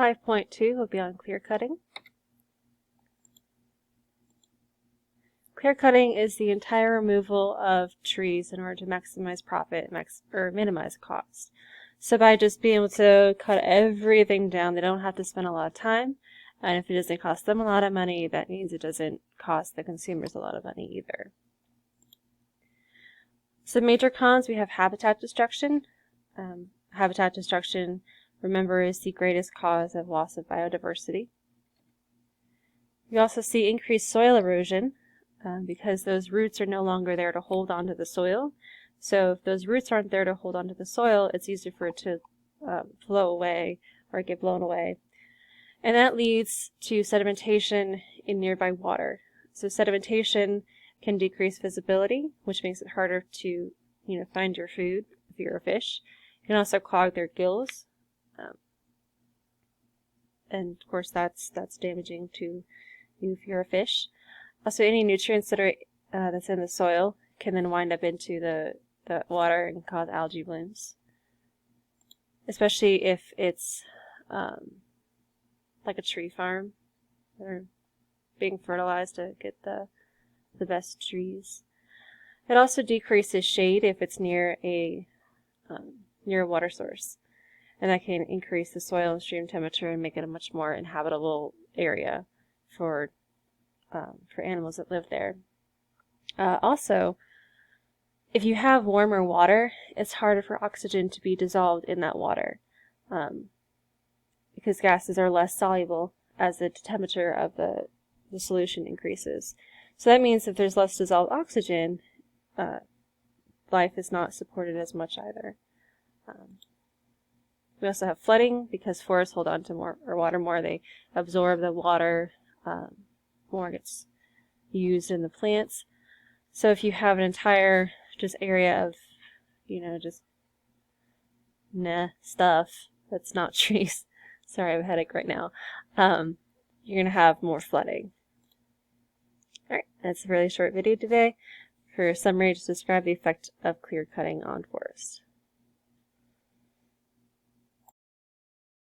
5.2 will be on clear cutting. Clear cutting is the entire removal of trees in order to maximize profit or minimize cost. So by just being able to cut everything down, they don't have to spend a lot of time. And if it doesn't cost them a lot of money, that means it doesn't cost the consumers a lot of money either. Some major cons, we have habitat destruction. Habitat destruction, remember, is the greatest cause of loss of biodiversity. We also see increased soil erosion because those roots are no longer there to hold onto the soil. So if those roots aren't there to hold onto the soil, it's easier for it to flow away or get blown away. And that leads to sedimentation in nearby water. So sedimentation can decrease visibility, which makes it harder to find your food if you're a fish. It can also clog their gills. And of course that's damaging to you if you're a fish. Also, any nutrients that are that's in the soil can then wind up into the water and cause algae blooms. Especially if it's like a tree farm. They're being fertilized to get the best trees. It also decreases shade if it's near a water source, and that can increase the soil and stream temperature and make it a much more inhabitable area for animals that live there. Also, if you have warmer water, it's harder for oxygen to be dissolved in that water because gases are less soluble as the temperature of the solution increases. So that means if there's less dissolved oxygen, life is not supported as much either. We also have flooding because forests hold on to more water more. They absorb the water, more gets used in the plants. So if you have an entire just area of, just stuff that's not trees. Sorry, I have a headache right now. You're going to have more flooding. Alright, that's a really short video today. For a summary, just describe the effect of clear cutting on forests.